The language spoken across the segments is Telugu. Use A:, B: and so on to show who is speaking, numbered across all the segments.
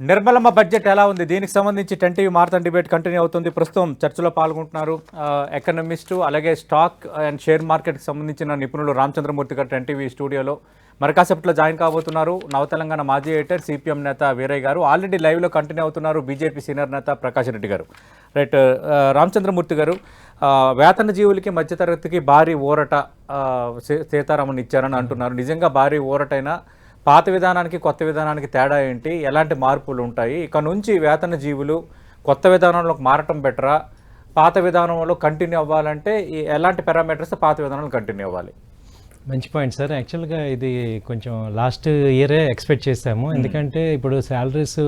A: నిర్మలమ్మ బడ్జెట్ ఎలా ఉంది? దీనికి సంబంధించి 10 టీవీ మారథాన్ డిబేట్ కంటిన్యూ అవుతుంది. ప్రస్తుతం చర్చలో పాల్గొంటున్నారు ఎకనమిస్టు, అలాగే స్టాక్ అండ్ షేర్ మార్కెట్కి సంబంధించిన నిపుణులు రామచంద్రమూర్తి గారు 10 టీవీ స్టూడియోలో మరి కాసేపట్లో జాయిన్ కాబోతున్నారు. నవతెలంగాణ మాజీ ఎడిటర్, సిపిఎం నేత వీరయ్య గారు ఆల్రెడీ లైవ్లో కంటిన్యూ అవుతున్నారు. బీజేపీ సీనియర్ నేత ప్రకాష్ రెడ్డి గారు. రైట్, రామచంద్రమూర్తి గారు, వేతన జీవులకి మధ్యతరగతికి భారీ ఊరట సీతారామన్ ఇచ్చారని అంటున్నారు. నిజంగా భారీ ఊరటైనా పాత విధానానికి కొత్త విధానానికి తేడా ఏంటి, ఎలాంటి మార్పులు ఉంటాయి? ఇక నుంచి వేతన జీవులు కొత్త విధానంలోకి మారటం బెటరా, పాత విధానంలో కంటిన్యూ అవ్వాలంటే ఎలాంటి పారామీటర్స్ పాత విధానంలో కంటిన్యూ అవ్వాలి?
B: మంచి పాయింట్ సార్. యాక్చువల్గా ఇది కొంచెం లాస్ట్ ఇయరే ఎక్స్పెక్ట్ చేసాము. ఎందుకంటే ఇప్పుడు శాలరీస్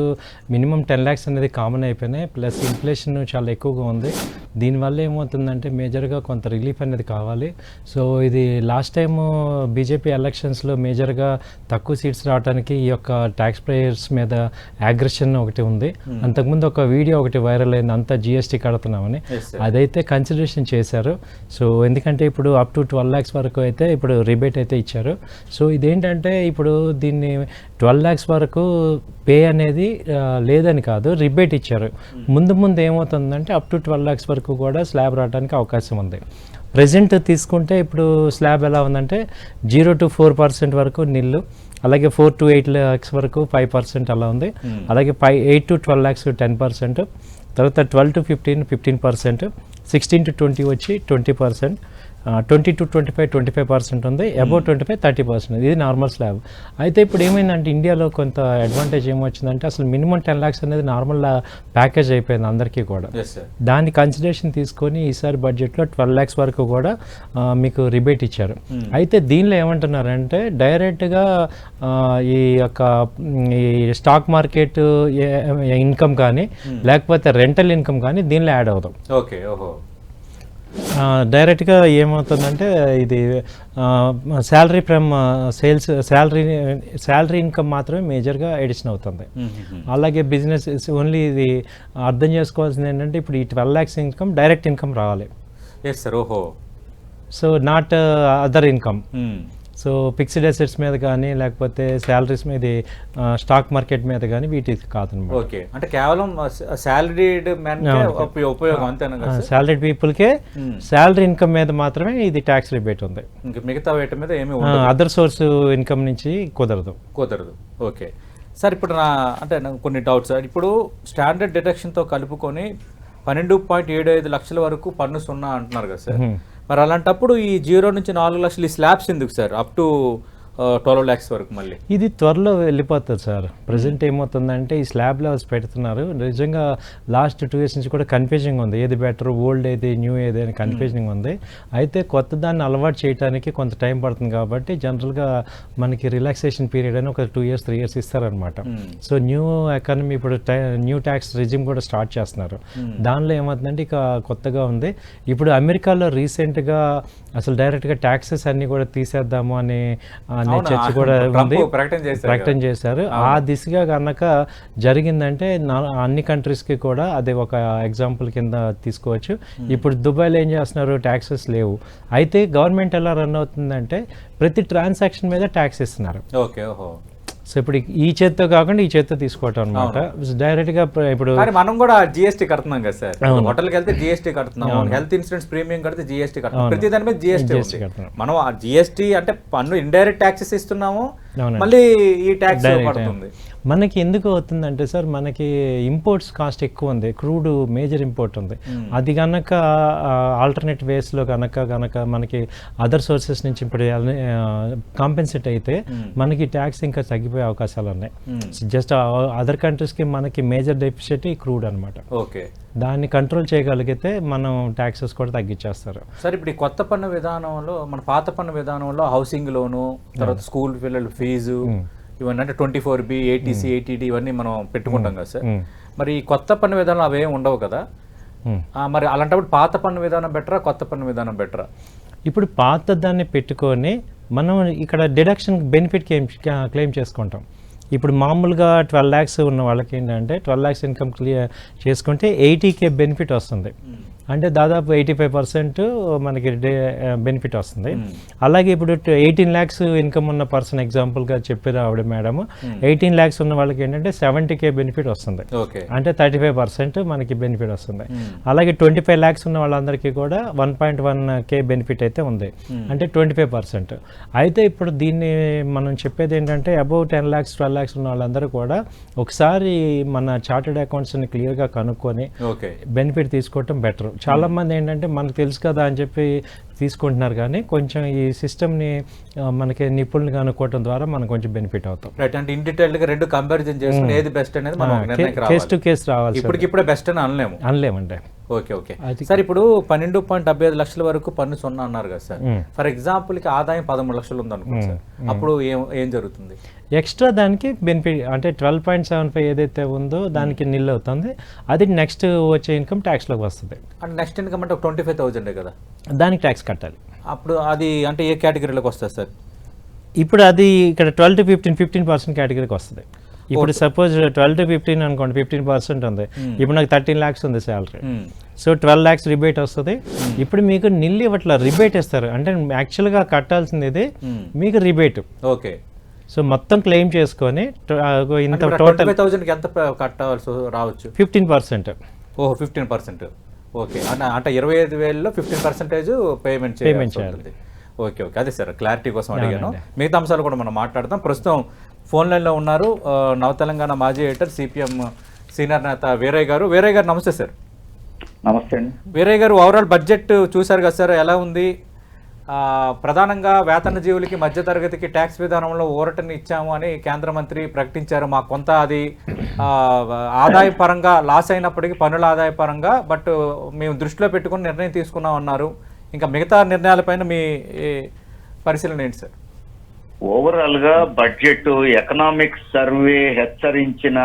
B: మినిమం 10 lakhs అనేది కామన్ అయిపోయినాయి, ప్లస్ ఇన్ఫ్లేషన్ చాలా ఎక్కువగా ఉంది. దీనివల్ల ఏమవుతుందంటే మేజర్గా కొంత రిలీఫ్ అనేది కావాలి. సో ఇది లాస్ట్ టైము బీజేపీ ఎలక్షన్స్లో మేజర్గా తక్కువ సీట్స్ రావడానికి ఈ యొక్క ట్యాక్స్ పేయర్స్ మీద అగ్రెషన్ ఒకటి ఉంది. అంతకుముందు ఒక వీడియో ఒకటి వైరల్ అయింది, అంతా జిఎస్టీ కడుతున్నామని. అదైతే కన్సిడరేషన్ చేశారు. సో ఎందుకంటే ఇప్పుడు అప్ టు 12 lakhs వరకు అయితే ఇప్పుడు రిబేట్ అయితే ఇచ్చారు. సో ఇదేంటంటే ఇప్పుడు దీన్ని 12 lakhs వరకు పే అనేది లేదని కాదు, రిబేట్ ఇచ్చారు. ముందు ఏమవుతుందంటే అప్ టు 12 lakhs వరకు కూడా స్లాబ్ రావడానికి అవకాశం ఉంది. ప్రెజెంట్ తీసుకుంటే ఇప్పుడు స్లాబ్ ఎలా ఉందంటే 0 to 4% వరకు నిల్లు, అలాగే 4 to 8 lakhs వరకు 5% అలా ఉంది. అలాగే 8 to 12 lakhs 10%, తర్వాత 12 to 15 15%, 16 to 20 వచ్చి 20%, 20 to 25 25% ఉంది, అబౌవ్ 25 30%. ఇది నార్మల్ స్లాబ్. అయితే ఇప్పుడు ఏమైందంటే ఇండియాలో కొంత అడ్వాంటేజ్ ఏమొచ్చిందంటే అసలు మినిమం 10 lakhs అనేది నార్మల్ ప్యాకేజ్ అయిపోయింది అందరికీ కూడా. దాన్ని కన్సిడరేషన్ తీసుకొని ఈసారి బడ్జెట్లో 12 lakhs వరకు కూడా మీకు రిబేట్ ఇచ్చారు. అయితే దీనిలో ఏమంటున్నారంటే డైరెక్ట్గా ఈ యొక్క ఈ స్టాక్ మార్కెట్ ఇన్కమ్ కానీ లేకపోతే రెంటల్ ఇన్కమ్ కానీ దీనిలో యాడ్ అవుతాం.
A: ఓకే, ఓహో.
B: డైరెక్ట్గా ఏమవుతుందంటే ఇది salary from sales, salary income మాత్రమే మేజర్గా ఎడిషన్ అవుతుంది. అలాగే బిజినెస్ ఓన్లీ ఇది అర్థం చేసుకోవాల్సింది ఏంటంటే ఇప్పుడు ఈ 12 lakhs ఇన్కమ్ డైరెక్ట్ ఇన్కమ్ రావాలి.
A: ఎస్ సార్, ఓహో.
B: So not other income. So fixed assets మీద కానీ లేకపోతే శాలరీస్ మీద, స్టాక్ మార్కెట్ మీద కానీ వీటికి కాదనమాట.
A: ఓకే, అంటే కేవలం శాలరీడ్ ఉపయోగం అంతేనా?
B: శాలరీడ్ పీపుల్కే శాలరీ ఇన్కమ్ మీద మాత్రమే ఇది ట్యాక్స్ రిబేట్ ఉంది.
A: మిగతా వేట మీద ఏమి
B: అదర్ సోర్స్ ఇన్కమ్ నుంచి కుదరదు.
A: ఓకే సార్, ఇప్పుడు నాకు కొన్ని డౌట్స్. ఇప్పుడు స్టాండర్డ్ డిడక్షన్తో కలుపుకొని 12.75 లక్షల వరకు పన్ను సున్నా అంటున్నారు కదా సార్. మరి అలాంటప్పుడు ఈ 0 నుంచి 4 లక్షలు ఈ స్లాబ్స్ ఎందుకు సార్ అప్ టు 12 lakhs వరకు? మళ్ళీ
B: ఇది త్వరలో వెళ్ళిపోతుంది సార్. ప్రజెంట్ ఏమవుతుందంటే ఈ స్లాబ్ లెవెల్స్ పెడుతున్నారు. నిజంగా లాస్ట్ 2 years నుంచి కూడా కన్ఫ్యూజింగ్ ఉంది, ఏది బెటర్, ఓల్డ్ ఏది, న్యూ ఏది అని కన్ఫ్యూజింగ్ ఉంది. అయితే కొత్త దాన్ని అలవాటు చేయడానికి కొంత టైం పడుతుంది కాబట్టి జనరల్గా మనకి రిలాక్సేషన్ పీరియడ్ అని ఒక 2 years 3 years ఇస్తారనమాట. సో న్యూ ఎకానమీ ఇప్పుడు న్యూ ట్యాక్స్ రిజిమ్ కూడా స్టార్ట్ చేస్తున్నారు. దానిలో ఏమవుతుందంటే ఇక కొత్తగా ఉంది. ఇప్పుడు అమెరికాలో రీసెంట్గా అసలు డైరెక్ట్గా ట్యాక్సెస్ అన్నీ కూడా తీసేద్దాము అని చర్చ కూడా ఉంది, ప్రకటన చేశారు. ఆ దిశగా కనుక జరిగిందంటే అన్ని కంట్రీస్కి కూడా అది ఒక ఎగ్జాంపుల్ కింద తీసుకోవచ్చు. ఇప్పుడు దుబాయ్లో ఏం చేస్తున్నారు, ట్యాక్సెస్ లేవు. అయితే గవర్నమెంట్ ఎలా రన్ అవుతుందంటే ప్రతి ట్రాన్సాక్షన్ మీద ట్యాక్స్ ఇస్తున్నారు.
A: ఓకే, ఓహో.
B: సో ఇప్పుడు ఈ చేత్తో కాకుండా ఈ చేత్తో తీసుకోవటం అనమాట డైరెక్ట్గా. ఇప్పుడు
A: మనం కూడా జిఎస్టీ కడుతున్నాం కదా సార్, హోటల్కి వెళ్తే జిఎస్టీ కడుతున్నాం, హెల్త్ ఇన్సూరెన్స్ ప్రీమియం కడితే జిఎస్టీ కడుతున్నాం, ప్రతి దాని మీద జిఎస్టీ కడుతున్నాం. మనం ఆ జిఎస్టీ అంటే పన్ను ఇండైరెక్ట్ ట్యాక్సెస్ ఇస్తున్నాము, మళ్ళీ ఈ ట్యాక్స్ పడుతుంది.
B: మనకి ఎందుకు అవుతుందంటే సార్ మనకి ఇంపోర్ట్స్ కాస్ట్ ఎక్కువ ఉంది, క్రూడ్ మేజర్ ఇంపోర్ట్ ఉంది. అది కనుక ఆల్టర్నేట్ వేస్లో కనుక మనకి అదర్ సోర్సెస్ నుంచి ఇప్పుడు కాంపెన్సేట్ అయితే మనకి ట్యాక్స్ ఇంకా తగ్గిపోయే అవకాశాలు ఉన్నాయి. జస్ట్ అదర్ కంట్రీస్కి మనకి మేజర్ డెఫిసిట్ ఈ క్రూడ్ అనమాట.
A: ఓకే,
B: దాన్ని కంట్రోల్ చేయగలిగితే మనం ట్యాక్సెస్ కూడా తగ్గించేస్తారు.
A: సార్ ఇప్పుడు ఈ కొత్త పన్ను విధానంలో, మన పాత పన్ను విధానంలో హౌసింగ్ లోను, తర్వాత స్కూల్ పిల్లల ఫీజు, ఇవన్నీ అంటే 24B, ATC, ATD ఇవన్నీ మనం పెట్టుకుంటాం కదా సార్. మరి ఈ కొత్త పన్ను విధానం అవేం ఉండవు కదా. మరి అలాంటప్పుడు పాత పన్ను విధానం బెటరా, కొత్త పన్ను విధానం బెటరా?
B: ఇప్పుడు పాత దాన్ని పెట్టుకొని మనం ఇక్కడ డిడక్షన్ బెనిఫిట్ క్లెయిమ్ చేసుకుంటాం. ఇప్పుడు మామూలుగా 12 lakhs ఉన్న వాళ్ళకి ఏంటంటే 12 lakhs ఇన్కమ్ క్లియర్ చేసుకుంటే 80K బెనిఫిట్ వస్తుంది. అంటే దాదాపు 85% మనకి బెనిఫిట్ వస్తుంది. అలాగే ఇప్పుడు 18 lakhs ఇన్కమ్ ఉన్న పర్సన్ ఎగ్జాంపుల్గా చెప్పారు ఆవిడ మేడం, 18 lakhs ఉన్న వాళ్ళకి ఏంటంటే 70K బెనిఫిట్ వస్తుంది, అంటే 35% మనకి బెనిఫిట్ వస్తుంది. అలాగే 25 lakhs ఉన్న వాళ్ళందరికీ కూడా 1.1K బెనిఫిట్ అయితే ఉంది, అంటే 25%. అయితే ఇప్పుడు దీన్ని మనం చెప్పేది ఏంటంటే అబౌవ్ 10 lakhs 12 lakhs ఉన్న వాళ్ళందరూ కూడా ఒకసారి మన చార్టెడ్ అకౌంట్స్ని క్లియర్గా కనుక్కొని బెనిఫిట్ తీసుకోవటం బెటర్. చాలా మంది ఏంటంటే మనకు తెలుసు కదా అని చెప్పి తీసుకుంటున్నారు, కానీ కొంచెం ఈ సిస్టమ్ని మనకి నిపుణులు కనుక్కోవడం ద్వారా మనం కొంచెం బెనిఫిట్ అవుతాం.
A: రైట్, అంటే ఇన్ డీటెయిల్ గా రెండు కంపారిజన్ చేసుకుని ఏది బెస్ట్ అనేది మనం
B: కేస్ టు కేస్ రావాలి.
A: ఇప్పటికిప్పుడే బెస్ట్ అని అనలేమండి. ఓకే సార్, ఇప్పుడు 12.75 లక్షల వరకు పన్ను 0 అన్నారు కదా సార్. ఫర్ ఎగ్జాంపుల్ కి ఆదాయం 13 లక్షలు ఉంది అనుకోండి సార్, అప్పుడు ఏం జరుగుతుంది?
B: ఎక్స్ట్రా దానికి బెనిఫిట్ అంటే 12.75 ఏదైతే ఉందో దానికి నిల్ అవుతుంది, అది నెక్స్ట్ వచ్చే ఇన్కమ్ ట్యాక్స్లోకి వస్తుంది.
A: అంటే నెక్స్ట్ ఇన్కమ్ అంటే 25,000 కదా,
B: దానికి ట్యాక్స్ కట్టాలి.
A: అప్పుడు అది అంటే ఏ కేటగిరీలోకి వస్తుంది సార్?
B: ఇప్పుడు అది ఇక్కడ 12 to 15% కేటగిరీకి వస్తుంది. ఇప్పుడు సపోజ్ 12 to 15 అనుకోండి, 15% ఉంది. ఇప్పుడు నాకు 13 lakhs ఉంది శాలరీ, సో 12 lakhs రిబేట్ వస్తుంది. ఇప్పుడు మీకు నిల్ ఇవ్వట్ల రిబేట్ ఇస్తారు, అంటే యాక్చువల్గా కట్టాల్సింది ఇది, మీకు రిబేట్.
A: ఓకే,
B: సో మొత్తం క్లెయిమ్ చేసుకొని ఇంత టోటల్
A: 25,000 ఎంత కట్టాల్సి రావచ్చు?
B: 15%.
A: ఓహో, 15%. ఓకే, అంటే 25,000లో 15% పేమెంట్ చేయాలి. ఓకే, అదే సార్ క్లారిటీ కోసం అడిగాను. మిగతా అంశాలు కూడా మనం మాట్లాడదాం. ప్రస్తుతం ఫోన్ లైన్లో ఉన్నారు నవ తెలంగాణ మాజీ ఎడిటర్, సిపిఎం సీనియర్ నేత వీరయ్య గారు. వీరయ్య గారు నమస్తే సార్.
C: నమస్తే అండి.
A: వీరయ్య గారు, ఓవరాల్ బడ్జెట్ చూశారు కదా సార్, ఎలా ఉంది? ప్రధానంగా వేతన జీవులకి మధ్యతరగతికి ట్యాక్స్ విధానంలో ఊరటని ఇచ్చాము అని కేంద్ర మంత్రి ప్రకటించారు. మాకు కొంత అది ఆదాయ పరంగా లాస్ అయినప్పటికీ, పన్నుల ఆదాయ పరంగా, బట్ మేము దృష్టిలో పెట్టుకుని నిర్ణయం తీసుకున్నాం అన్నారు. ఇంకా మిగతా నిర్ణయాలపైన మీ పరిశీలన ఏంటి సార్?
C: ఓవరాల్ గా బడ్జెట్ ఎకనామిక్ సర్వే హెచ్చరించిన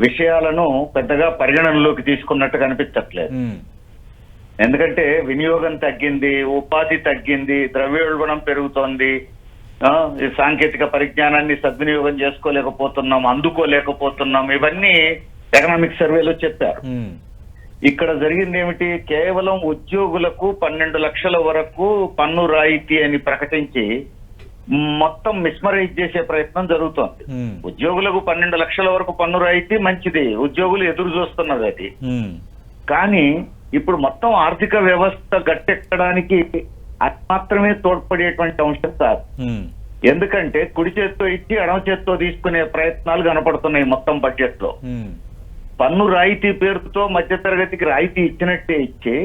C: విషయాలను పెద్దగా పరిగణనలోకి తీసుకున్నట్టు కనిపించట్లేదు. ఎందుకంటే వినియోగం తగ్గింది, ఉపాధి తగ్గింది, ద్రవ్యోల్బణం పెరుగుతోంది, సాంకేతిక పరిజ్ఞానాన్ని సద్వినియోగం చేసుకోలేకపోతున్నాం, అందుకోలేకపోతున్నాం, ఇవన్నీ ఎకనామిక్ సర్వేలో చెప్పారు. ఇక్కడ జరిగింది ఏమిటి? కేవలం ఉద్యోగులకు 12 లక్షల వరకు పన్ను రాయితీ అని ప్రకటించి మొత్తం మిస్మరైజ్ చేసే ప్రయత్నం జరుగుతోంది. ఉద్యోగులకు 12 లక్షల వరకు పన్ను రాయితీ మంచిది, ఉద్యోగులు ఎదురు చూస్తున్నది అది. కానీ ఇప్పుడు మొత్తం ఆర్థిక వ్యవస్థ గట్టెక్కడానికి అది మాత్రమే తోడ్పడేటువంటి అంశం కాదు. ఎందుకంటే కుడి చేత్తో ఇచ్చి ఎడమ చేత్తో తీసుకునే ప్రయత్నాలు కనపడుతున్నాయి మొత్తం బడ్జెట్ లో. పన్ను రాయితీ పేరుతో మధ్యతరగతికి రాయితీ ఇచ్చినట్టే ఇచ్చి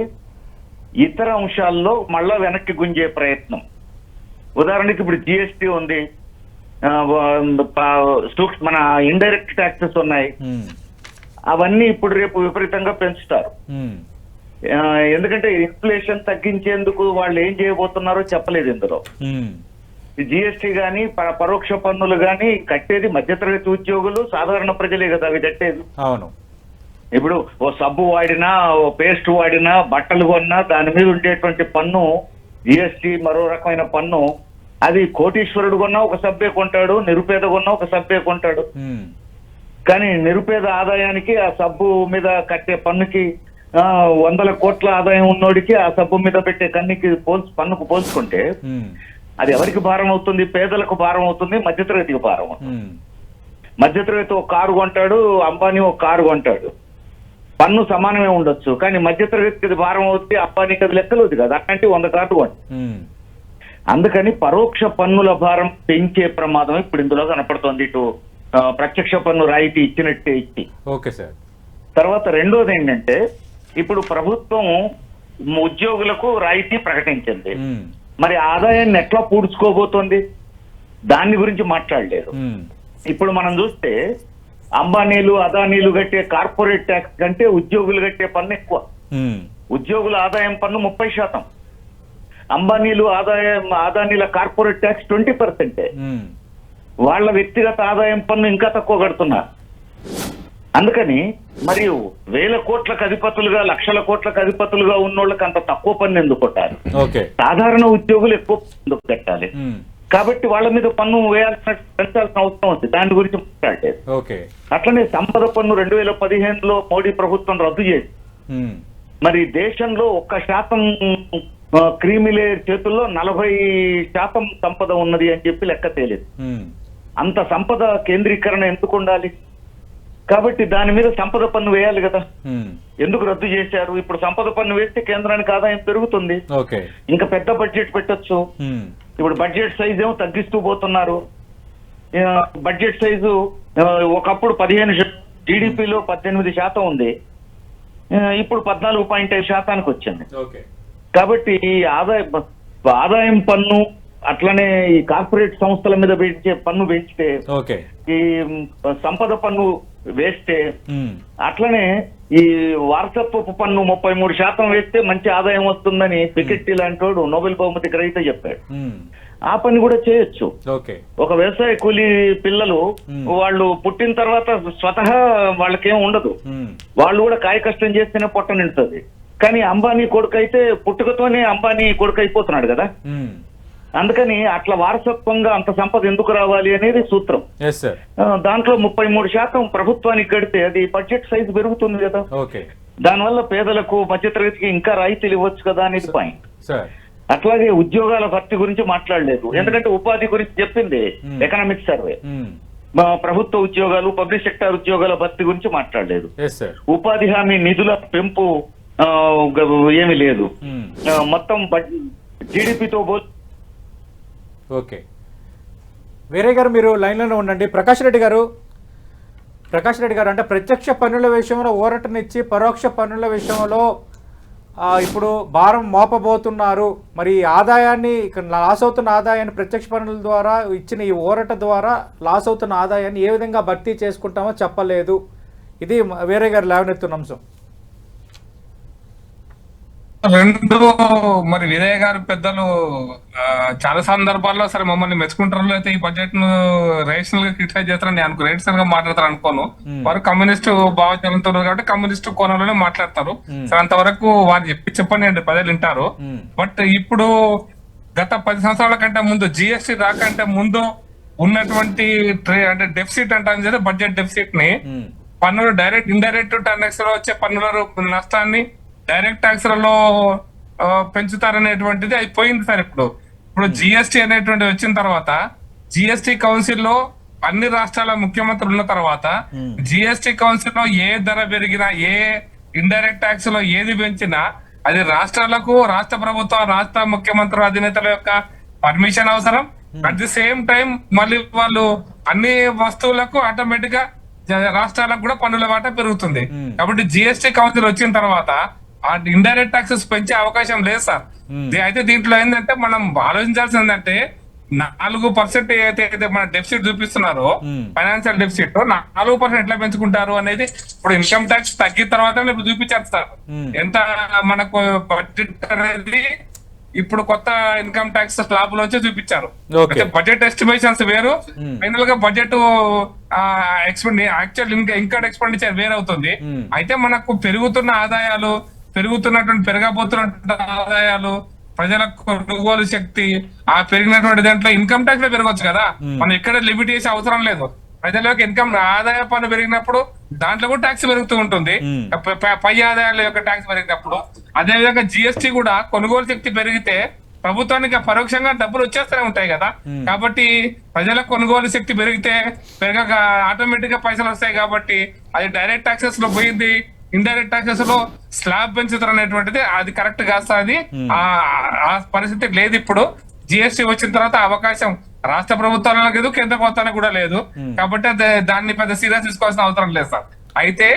C: ఇతర అంశాల్లో మళ్ళా వెనక్కి గుంజే ప్రయత్నం. ఉదాహరణకి ఇప్పుడు జిఎస్టీ ఉంది, మన ఇండైరెక్ట్ ట్యాక్సెస్ ఉన్నాయి, అవన్నీ ఇప్పుడు రేపు విపరీతంగా పెంచుతారు. ఎందుకంటే ఇన్ఫ్లేషన్ తగ్గించేందుకు వాళ్ళు ఏం చేయబోతున్నారో చెప్పలేదు ఇందులో. జిఎస్టీ గానీ పరోక్ష పన్నులు గానీ కట్టేది మధ్యతరగతి ఉద్యోగులు, సాధారణ ప్రజలే కదా అవి కట్టేది.
A: అవును.
C: ఇప్పుడు ఓ సబ్బు వాడినా, ఓ పేస్ట్ వాడినా, బట్టలు కొన్నా దాని మీద ఉండేటువంటి పన్ను జిఎస్టీ మరో రకమైన పన్ను. అది కోటీశ్వరుడు కొన్నా ఒక సబ్బే కొంటాడు, నిరుపేద కొన్నా ఒక సబ్బే కొంటాడు. కానీ నిరుపేద ఆదాయానికి ఆ సబ్బు మీద కట్టే పన్నుకి 100 కోట్ల ఆదాయం ఉన్నోడికి ఆ సబ్బు మీద పెట్టే పన్నుకు పోల్చుకుంటే అది ఎవరికి భారం అవుతుంది? పేదలకు భారం అవుతుంది, మధ్యతరగతికి భారం అవుతుంది. మధ్యతరగతి ఒక కారు కొంటాడు, అంబానీ ఒక కారు కొంటాడు, పన్ను సమానమే ఉండొచ్చు, కానీ మధ్యతరగతికి భారం అవుతుంది, అంబానీకి అది లెక్కలేదు కదా, అట్లాంటి 100 కార్లు కొంటాడు. అందుకని పరోక్ష పన్నుల భారం పెంచే ప్రమాదం ఇప్పుడు ఇందులో కనపడుతోంది. ఇటు ప్రత్యక్ష పన్ను రాయితీ ఇచ్చినట్టే ఇచ్చి.
A: Okay sir.
C: తర్వాత రెండోది ఏంటంటే ఇప్పుడు ప్రభుత్వం ఉద్యోగులకు రాయితీ ప్రకటించింది, మరి ఆదాయాన్ని ఎట్లా పూడ్చుకోబోతోంది దాని గురించి మాట్లాడలేదు. ఇప్పుడు మనం చూస్తే అంబానీలు, అదానీలు కట్టే కార్పొరేట్ ట్యాక్స్ కంటే ఉద్యోగులు కట్టే పన్ను ఎక్కువ. ఉద్యోగుల ఆదాయం పన్ను 30%, అంబానీలు అదానీల కార్పొరేట్ ట్యాక్స్ 20%. వాళ్ళ వ్యక్తిగత ఆదాయం పన్ను ఇంకా తక్కువ కడుతున్నారు. అందుకని మరియు 1000 కోట్లకు అధిపతులుగా, లక్షల కోట్లకు అధిపతులుగా ఉన్నోళ్ళకి అంత తక్కువ పన్ను ఎందుకు కొట్టాలి? సాధారణ ఉద్యోగులు ఎక్కువ ఎందుకు కట్టాలి? కాబట్టి వాళ్ళ మీద పన్ను పెంచాల్సిన అవసరం ఉంది, దాని గురించి మాట్లాడలేదు.
A: ఓకే.
C: అట్లనే సంపద పన్ను 2015లో మోడీ ప్రభుత్వం రద్దు చేసి మరి దేశంలో 1% క్రీమిలేయర్ చేతుల్లో 40% సంపద ఉన్నది అని చెప్పి లెక్క తేలేదు. అంత సంపద కేంద్రీకరణ ఎందుకు ఉండాలి? కాబట్టి దాని మీద సంపద పన్ను వేయాలి కదా. ఎందుకు రద్దు చేశారు? ఇప్పుడు సంపద పన్ను వేస్తే కేంద్రానికి ఆదాయం పెరుగుతుంది, ఇంకా పెద్ద బడ్జెట్ పెట్టొచ్చు. ఇప్పుడు బడ్జెట్ సైజ్ ఏమో తగ్గిస్తూ పోతున్నారు. బడ్జెట్ సైజు ఒకప్పుడు 15%, జీడిపిలో 18% ఉంది, ఇప్పుడు 14.5% వచ్చింది. కాబట్టి ఈ ఆదాయం పన్ను అట్లనే ఈ కార్పొరేట్ సంస్థల మీద పెంచే పన్ను పెంచితే, ఈ సంపద పన్ను వేస్తే, అట్లనే ఈ వారసత్వపు పన్ను 33% వేస్తే మంచి ఆదాయం వస్తుందని పికెట్టి లాంటి వాడు నోబెల్ బహుమతి గ్రహీత చెప్పాడు. ఆ పని కూడా చేయొచ్చు. ఒక వ్యవసాయ కూలీ పిల్లలు వాళ్ళు పుట్టిన తర్వాత స్వతహా వాళ్ళకేం ఉండదు, వాళ్ళు కూడా కాయ కష్టం చేస్తేనే పొట్ట నిండుతుంది. కానీ అంబానీ కొడుకు అయితే పుట్టుకతోనే అంబానీ కొడుకు అయిపోతున్నాడు కదా. అందుకని అట్లా వారసత్వంగా అంత సంపద ఎందుకు రావాలి అనేది సూత్రం. దాంట్లో 33% ప్రభుత్వానికి కడితే అది బడ్జెట్ సైజ్ పెరుగుతుంది కదా. దానివల్ల పేదలకు, మధ్యతరగతికి ఇంకా రాయితీలు ఇవ్వచ్చు కదా అనేది పాయింట్. అట్లాగే ఉద్యోగాల భర్తీ గురించి మాట్లాడలేదు, ఎందుకంటే ఉపాధి గురించి చెప్పింది ఎకనామిక్ సర్వే. ప్రభుత్వ ఉద్యోగాలు, పబ్లిక్ సెక్టర్ ఉద్యోగాల భర్తీ గురించి మాట్లాడలేదు. ఉపాధి హామీ నిధుల పెంపు ఏమీ లేదు. మొత్తం జీడిపితో
A: వేరే గారు మీరు లైన్లోనే ఉండండి. ప్రకాష్ రెడ్డి గారు అంటే ప్రత్యక్ష పన్నుల విషయంలో ఊరటనిచ్చి పరోక్ష పన్నుల విషయంలో ఇప్పుడు భారం మోపబోతున్నారు. మరి ఆదాయాన్ని, లాస్ అవుతున్న ఆదాయాన్ని ప్రత్యక్ష పన్నుల ద్వారా ఇచ్చిన ఈ ఊరట ద్వారా లాస్ అవుతున్న ఆదాయాన్ని ఏ విధంగా భర్తీ చేసుకుంటామో చెప్పలేదు. ఇది వేరే గారు లేవనెత్తున్న అంశం.
D: రెండు మరి విజయ్ గారు పెద్దలు చాలా సందర్భాల్లో సరే మమ్మల్ని మెచ్చుకుంటారు, అయితే ఈ బడ్జెట్ ను రేషనల్ గా క్రిటిసైజ్ చేస్తారని నేను రేషనల్ గా మాట్లాడతారు అనుకోను. వారు కమ్యూనిస్టు భావజాలంతో కాబట్టి కమ్యూనిస్టు కోణంలోనే మాట్లాడతారు. సరే అంతవరకు వారు చెప్పండి ప్రజలు వింటారు. బట్ ఇప్పుడు గత 10 సంవత్సరాల కంటే ముందు, జిఎస్టీ రాకంటే ముందు ఉన్నటువంటి అంటే డెఫిసిట్ అంటారు, బడ్జెట్ డెఫిసిట్ ని పన్నులు డైరెక్ట్, ఇండైరెక్ట్ ట్యాక్స్ లో వచ్చే పన్నుల నష్టాన్ని డైరెక్ట్ ట్యాక్స్లలో పెంచుతారనేటువంటిది అది పోయింది సార్. ఇప్పుడు జిఎస్టీ అనేటువంటిది వచ్చిన తర్వాత, జిఎస్టీ కౌన్సిల్ లో అన్ని రాష్ట్రాల ముఖ్యమంత్రులు ఉన్న తర్వాత, జిఎస్టీ కౌన్సిల్ లో ఏ ధర పెరిగినా, ఏ ఇండైరెక్ట్ ట్యాక్స్ లో ఏది పెంచినా అది రాష్ట్రాలకు, రాష్ట్ర ప్రభుత్వం, రాష్ట్ర ముఖ్యమంత్రుల అధినేతల యొక్క పర్మిషన్ అవసరం. అట్ ది సేమ్ టైం మళ్ళీ వాళ్ళు అన్ని వస్తువులకు ఆటోమేటిక్ గా రాష్ట్రాలకు కూడా పన్నుల వాటా పెరుగుతుంది. కాబట్టి జిఎస్టీ కౌన్సిల్ వచ్చిన తర్వాత ఆ ఇండైరెక్ట్ టాక్సెస్ పెంచే అవకాశం లేదు సార్. అయితే దీంట్లో ఏంటంటే మనం ఆలోచించాల్సింది ఏంటంటే 4% ఏదైతే మన డెఫిసిట్ చూపిస్తున్నారో, ఫైనాన్షియల్ డెఫిసిట్ 4% ఎట్లా పెంచుకుంటారు అనేది ఇప్పుడు ఇన్కమ్ ట్యాక్స్ తగ్గిన తర్వాత ఇప్పుడు చూపించారు సార్ ఎంత మనకు బడ్జెట్ అనేది. ఇప్పుడు కొత్త ఇన్కమ్ ట్యాక్స్ స్లాబ్ లోంచి చూపించారు. బడ్జెట్ ఎస్టిమేషన్స్ వేరు, ఫైనల్ గా బడ్జెట్ యాక్చువల్ ఇన్కమ్ ఎక్స్పెండిచర్ వేరు అవుతుంది. అయితే మనకు పెరుగుతున్న ఆదాయాలు, పెరగబోతున్న ఆదాయాలు, ప్రజల కొనుగోలు శక్తి, ఆ పెరిగినటువంటి దాంట్లో ఇన్కమ్ ట్యాక్స్ లో పెరగవచ్చు కదా. మనం ఎక్కడ లిమిట్ చేసే అవసరం లేదు. ప్రజలకు ఇన్కమ్ ఆదాయ పన్ను పెరిగినప్పుడు దాంట్లో కూడా ట్యాక్స్ పెరుగుతూ ఉంటుంది, పై ఆదాయాల యొక్క ట్యాక్స్ పెరిగినప్పుడు. అదేవిధంగా జిఎస్టీ కూడా కొనుగోలు శక్తి పెరిగితే ప్రభుత్వానికి పరోక్షంగా డబ్బులు వచ్చేస్తూనే ఉంటాయి కదా. కాబట్టి ప్రజల కొనుగోలు శక్తి పెరిగితే ఆటోమేటిక్ గా పైసలు వస్తాయి. కాబట్టి అది డైరెక్ట్ టాక్సెస్ లో పోయింది, ఇండైరెక్ట్ టాక్సెస్ లో స్లాబ్ పెంచుతారు అనేటువంటిది అది కరెక్ట్ కాస్త, అది ఆ పరిస్థితి లేదు. ఇప్పుడు జిఎస్టీ వచ్చిన తర్వాత అవకాశం రాష్ట్ర ప్రభుత్వాలకు లేదు, కేంద్ర ప్రభుత్వానికి కూడా లేదు. కాబట్టి దాన్ని పెద్ద సీరియస్ తీసుకోవాల్సిన అవసరం లేదు సార్. అయితే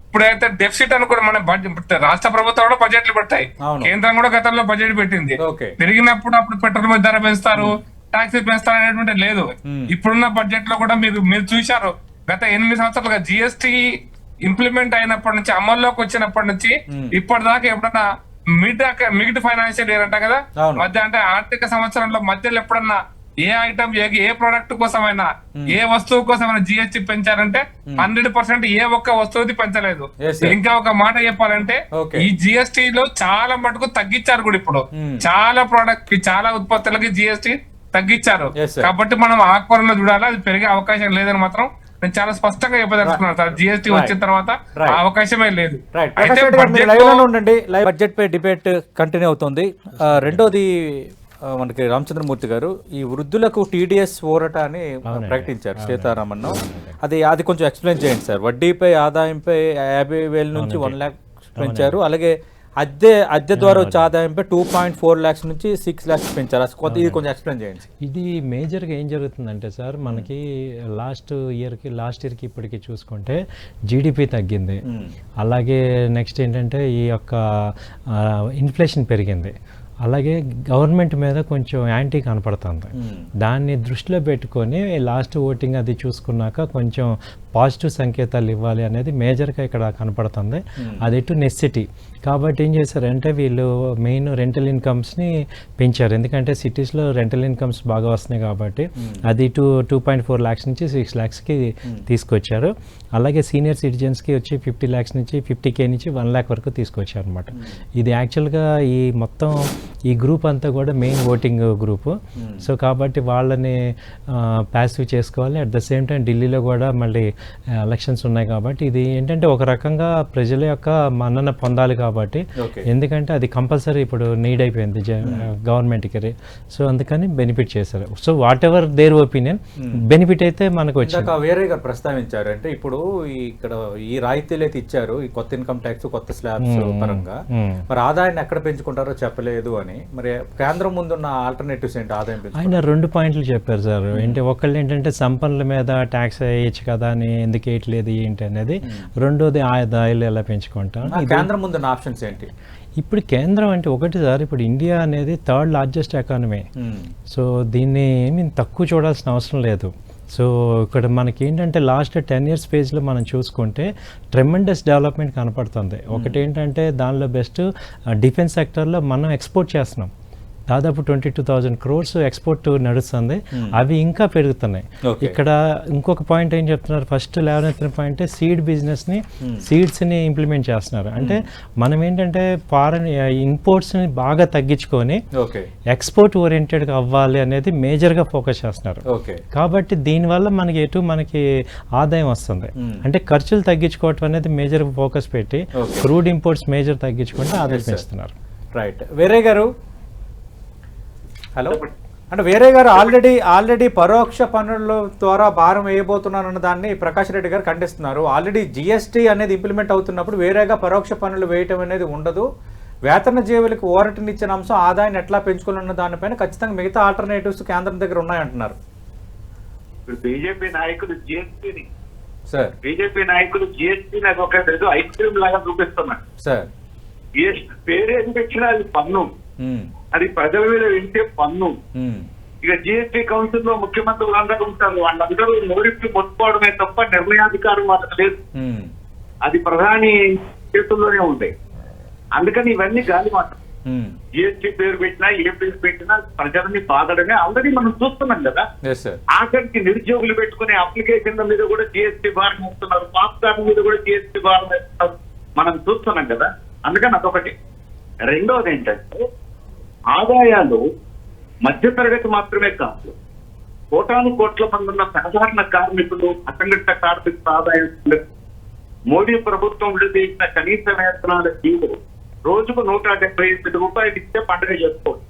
D: ఇప్పుడైతే డెఫిసిట్ అని కూడా మన బడ్జెట్, రాష్ట్ర ప్రభుత్వం కూడా బడ్జెట్లు పెట్టాయి, కేంద్రం కూడా గతంలో బడ్జెట్ పెట్టింది. పెరిగినప్పుడు అప్పుడు పెట్రోల్ మీద ధర పెంచుతారు, ట్యాక్స్ పెంచుతారు అనేటువంటి లేదు. ఇప్పుడున్న బడ్జెట్ లో కూడా మీరు చూశారు, గత 8 సంవత్సరాలుగా జిఎస్టీ ఇంప్లిమెంట్ అయినప్పటి నుంచి, అమల్లోకి వచ్చినప్పటి నుంచి ఇప్పటిదాకా ఎప్పుడన్నా మిడ్ ఫైనాన్షియల్ ఇయర్ అంట కదా, మధ్య అంటే ఆర్థిక సంవత్సరంలో మధ్యలో ఎప్పుడన్నా ఏ ఐటమ్, ఏ ప్రోడక్ట్ కోసమైనా, ఏ వస్తువు కోసమైనా జిఎస్టీ పెంచారంటే 100% ఏ ఒక్క వస్తువుది పెంచలేదు. ఇంకా ఒక మాట చెప్పాలంటే ఈ జిఎస్టీ లో చాలా మటుకు తగ్గించారు కూడా. ఇప్పుడు చాలా ప్రోడక్ట్ కి, చాలా ఉత్పత్తులకి జిఎస్టీ తగ్గించారు. కాబట్టి మనం ఆ కోణంలో చూడాలి, అది పెరిగే అవకాశం లేదని మాత్రం నేను చాలా స్పష్టంగా చెప్పదలుచుకున్నాను సార్. జిఎస్టీ వచ్చిన తర్వాత
A: Right.
D: ఆ అవకాశమే లేదు.
A: రైట్,
D: అయితే
A: ప్రకాష్ రెడ్డి గారు మీరు
D: budget
A: లైవ్
D: లో-
A: లోనే ఉండండి. లైవ్ బడ్జెట్ పై డిబేట్ కంటిన్యూ అవుతుంది. రెండోది మనకి రామచంద్రమూర్తి గారు ఈ వృద్ధులకు టీడీఎస్ ఊరట అని ప్రకటించారు సీతారామన్. అది కొంచెం ఎక్స్ప్లెయిన్ చేయండి సార్. వడ్డీపై ఆదాయంపై 50,000 నుంచి 1 lakh పెంచారు. అలాగే అద్దె ద్వారా వచ్చే ఆదాయంపై 2.4 lakhs నుంచి 6 lakhs పెంచారు. ఇది కొంచెం ఎక్స్ప్లెయిన్ చేయండి.
B: ఇది మేజర్గా ఏం జరుగుతుందంటే సార్, మనకి లాస్ట్ ఇయర్కి ఇప్పటికి చూసుకుంటే జీడిపి తగ్గింది. అలాగే నెక్స్ట్ ఏంటంటే ఈ యొక్క ఇన్ఫ్లేషన్ పెరిగింది. అలాగే గవర్నమెంట్ మీద కొంచెం యాంటీ కనపడుతుంది. దాన్ని దృష్టిలో పెట్టుకొని లాస్ట్ ఓటింగ్ అది చూసుకున్నాక కొంచెం పాజిటివ్ సంకేతాలు ఇవ్వాలి అనేది మేజర్గా ఇక్కడ కనపడుతుంది. అది టు నెసెసిటీ. కాబట్టి ఏం చేశారంటే వీళ్ళు మెయిన్ రెంటల్ ఇన్కమ్స్ని పెంచారు. ఎందుకంటే సిటీస్లో రెంటల్ ఇన్కమ్స్ బాగా వస్తున్నాయి కాబట్టి అది 2.4 lakhs నుంచి 6 lakhsకి తీసుకొచ్చారు. అలాగే సీనియర్ సిటిజన్స్కి వచ్చి 50 lakhs నుంచి 50K నుంచి 1 lakh వరకు తీసుకొచ్చారు అనమాట. ఇది యాక్చువల్గా ఈ మొత్తం ఈ గ్రూప్ అంతా కూడా మెయిన్ ఓటింగ్ గ్రూపు. సో కాబట్టి వాళ్ళని ప్యాసివ్ చేసుకోవాలి. అట్ ద సేమ్ టైం ఢిల్లీలో కూడా మళ్ళీ ఎలక్షన్స్ ఉన్నాయి కాబట్టి ఇది ఏంటంటే ఒక రకంగా ప్రజల యొక్క మన్నన పొందాలి కాబట్టి, ఎందుకంటే అది కంపల్సరీ ఇప్పుడు నీడ్ అయిపోయింది గవర్నమెంట్కి. సో అందుకని బెనిఫిట్ చేశారు. So what ever their opinion, benefit అయితే మనకు వచ్చింది.
A: వేరే గారు ప్రస్తావించారు అంటే ఇప్పుడు ఇక్కడ ఈ రాయితీలు అయితే ఇచ్చారు, ఈ కొత్త ఇన్కమ్ ట్యాక్స్ కొత్త స్లాబ్స్ పరంగా, మరి ఆదాయాన్ని ఎక్కడ పెంచుకుంటారో చెప్పలేదు అని. మరి కేంద్రం ముందున్న ఆల్టర్నేటివ్స్ ఏంటి ఆదాయం పెంచుకుంటారు?
B: ఆయన 2 పాయింట్లు చెప్పారు సార్. ఒకళ్ళు ఏంటంటే సంపన్నుల మీద ట్యాక్స్ వేయచ్చు కదా అని ఎందుకు వేయట్లేదు ఏంటి అనేది. రెండోది ఆదాయాలు ఎలా పెంచుకుంటాం.
A: కేంద్రం ముందున్న ఆప్షన్స్ ఏంటి?
B: ఇప్పుడు కేంద్రం అంటే ఒకటి సార్, ఇప్పుడు ఇండియా అనేది 3rd largest ఎకానమీ. సో దీన్ని ఏమీ తక్కువ చూడాల్సిన అవసరం లేదు. సో ఇక్కడ మనకి ఏంటంటే లాస్ట్ 10 years ఫేజ్లో మనం చూసుకుంటే ట్రెమెండస్ డెవలప్మెంట్ కనపడుతుంది. ఒకటి ఏంటంటే దానిలో బెస్ట్ డిఫెన్స్ సెక్టర్లో మనం ఎక్స్పోర్ట్ చేస్తున్నాం. దాదాపు 22,000 crores ఎక్స్పోర్ట్ నడుస్తుంది. అవి ఇంకా పెరుగుతున్నాయి. ఇక్కడ ఇంకొక పాయింట్ ఏం చెప్తున్నారు, ఫస్ట్ లేవనెత్తిన పాయింట్ సీడ్ బిజినెస్ని, సీడ్స్ని ఇంప్లిమెంట్ చేస్తున్నారు. అంటే మనం ఏంటంటే ఫారెన్ ఇంపోర్ట్స్ని బాగా తగ్గించుకొని ఎక్స్పోర్ట్ ఓరియంటెడ్గా అవ్వాలి అనేది మేజర్గా ఫోకస్ చేస్తున్నారు. కాబట్టి దీనివల్ల మనకి ఆదాయం వస్తుంది. అంటే ఖర్చులు తగ్గించుకోవటం అనేది మేజర్ ఫోకస్ పెట్టి క్రూడ్ ఇంపోర్ట్స్ మేజర్ తగ్గించుకుంటే ఆదాయం పెంచుతున్నారు.
A: రైట్, వేరే గారు. హలో, అంటే వేరే గారు ఆల్రెడీ పరోక్ష పన్నుల ద్వారా భారం వేయబోతున్నారన్న దాన్ని ప్రకాష్ రెడ్డి గారు ఖండిస్తున్నారు. ఆల్రెడీ జిఎస్టీ అనేది ఇంప్లిమెంట్ అవుతున్నప్పుడు వేరేగా పరోక్ష పన్నులు వేయటం అనేది ఉండదు. వేతన జీవులకు ఓరటనిచ్చిన అంశం ఆదాయాన్ని ఎట్లా పెంచుకోవాలన్న దానిపైన ఖచ్చితంగా మిగతా ఆల్టర్నేటివ్స్ కేంద్రం దగ్గర ఉన్నాయంటున్నారు.
C: బీజేపీ నాయకులు జిఎస్టీని అది ఒక ఐస్ క్రీమ్ లాగా చూపిస్తున్నారు సార్. పేరేది పెట్టినా అది పన్ను, అది ప్రజల మీద వింటే పన్ను. ఇక జిఎస్టీ కౌన్సిల్ లో ముఖ్యమంత్రులు అందరూ ఉంటారు, వాళ్ళందరూ నోరిప్పి మొత్తుకోవడమే తప్ప నిర్ణయాధికారం వాళ్ళకి లేదు. అది ప్రధాని చేతుల్లోనే ఉంటాయి. అందుకని ఇవన్నీ గాలి మాట. జిఎస్టీ పేరు పెట్టినా ఏ పేరు పెట్టినా ప్రజలని బాధడమే ఆల్రెడీ మనం చూస్తున్నాం కదా. ఆఖరికి నిరుద్యోగులు పెట్టుకునే అప్లికేషన్ల మీద కూడా జిఎస్టీ భారం వేస్తున్నారు, పాస్కార్ల మీద కూడా జిఎస్టీ భారం వేస్తున్నారు, మనం చూస్తున్నాం కదా. అందుకని అదొకటి. రెండోది ఏంటంటే ఆదాయాలు మధ్యతరగతి మాత్రమే కాదు, కోటాను కోట్ల మంది ఉన్న సాధారణ కార్మికులు, అసంఘటిత కార్మికుల ఆదాయం. మోడీ ప్రభుత్వం విడుదల కనీస వేతనాల జీవులు రోజుకు 178 రూపాయలు ఇస్తే పండుగ చేసుకోవచ్చు.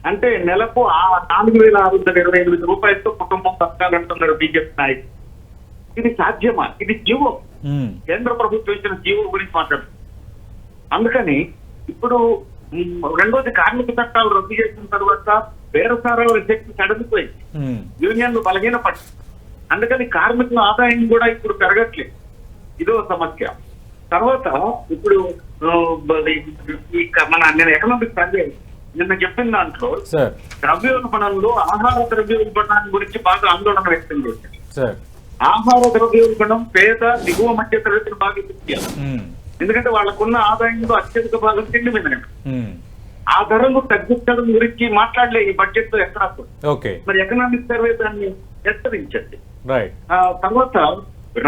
C: అంటే నెలకు 4,628 రూపాయలతో కుటుంబం బతకాలంటున్నారు బీజేపీ నాయకులు. ఇది సాధ్యమా? ఇది జీవం. కేంద్ర ప్రభుత్వం ఇచ్చిన జీవం గురించి మాట్లాడుతుంది. అందుకని ఇప్పుడు రెండోది కార్మిక చట్టాలు రద్దు చేసిన తర్వాత బేరసారాల శక్తి సడలిపోయింది, యూనియన్లు బలహీనపడి. అందుకని కార్మికుల ఆదాయం కూడా ఇప్పుడు పెరగట్లేదు. ఇదో సమస్య. తర్వాత ఇప్పుడు నేను ఎకనామిక్ సర్వే నిన్న చెప్పిన దాంట్లో ద్రవ్యోల్బణంలో ఆహార ద్రవ్యోల్బణాన్ని గురించి బాగా ఆందోళన వ్యక్తం చేశారు. ఆహార ద్రవ్యోల్బణం పేద దిగువ మధ్య తరగతిని బాగా ఇచ్చారు. ఎందుకంటే వాళ్ళకున్న ఆదాయంలో అత్యధిక భాగం తిండి మీద. ఆ ధరలు తగ్గించడం గురించి మాట్లాడలే ఈ బడ్జెట్ లో ఎక్కడ. మరి ఎకనామిక్ సర్వే దాన్ని హెచ్చరించండి. తర్వాత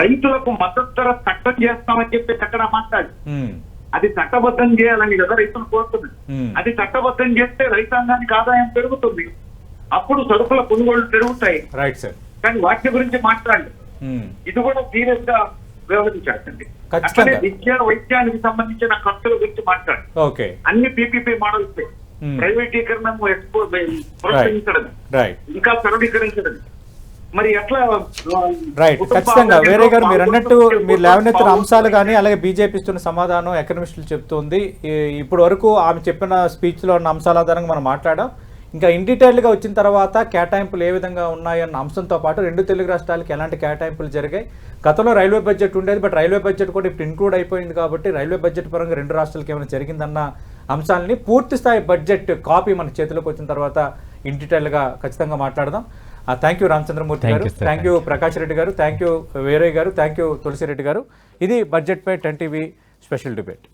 C: రైతులకు మద్దతు ధర చట్టం చేస్తామని చెప్పేసి అక్కడ మాట్లాడి అది చట్టబద్ధం చేయాలని కదా రైతులు కోరుతున్నారు. అది చట్టబద్ధం చేస్తే రైతాంగానికి ఆదాయం పెరుగుతుంది, అప్పుడు సరుకుల కొనుగోళ్లు పెరుగుతాయి. కానీ వాటి గురించి మాట్లాడలేదు.
E: ఇది కూడా సీరియస్ గా వ్యవహరించాలండి.
A: ఖచ్చితంగా.
E: అట్లనే విద్యా వైద్యానికి సంబంధించిన ఖర్చుల గురించి మాట్లాడు.
A: ఓకే,
E: అన్ని పీపీపీ మోడల్స్ ప్రైవేటీకరణ ప్రోత్సహించడం,
A: రైట్
E: ఇంకా సరళీకరించడం. మరి ఎట్లా
A: రైట్, ఖచ్చితంగా వేరే గారు మీరు అన్నట్టు మీరు లేవనెత్తిన అంశాలు కానీ అలాగే బీజేపీ ఇస్తున్న సమాధానం ఎకనమిస్టులు చెప్తుంది. ఇప్పటి వరకు ఆమె చెప్పిన స్పీచ్లో ఉన్న అంశాల ఆధారంగా మనం మాట్లాడాం. ఇంకా ఇన్ డీటెయిల్గా వచ్చిన తర్వాత కేటాయింపులు ఏ విధంగా ఉన్నాయన్న అంశంతో పాటు 2 తెలుగు రాష్ట్రాలకి ఎలాంటి కేటాయింపులు జరిగాయి. గతంలో రైల్వే బడ్జెట్ ఉండేది, బట్ రైల్వే బడ్జెట్ కూడా ఇప్పుడు ఇంక్లూడ్ అయిపోయింది కాబట్టి రైల్వే బడ్జెట్ పరంగా 2 రాష్ట్రాలకి ఏమైనా జరిగిందన్న అంశాలని పూర్తి స్థాయి బడ్జెట్ కాపీ మన చేతిలోకి వచ్చిన తర్వాత ఇన్ డీటెయిల్గా ఖచ్చితంగా మాట్లాడదాం. థ్యాంక్ యూ రామచంద్రమూర్తి గారు, థ్యాంక్ యూ ప్రకాష్ రెడ్డి గారు, థ్యాంక్ యూ వీరయ్య గారు, థ్యాంక్ యూ తులసిరెడ్డి గారు. ఇది బడ్జెట్పై 10 టీవీ స్పెషల్ డిబేట్.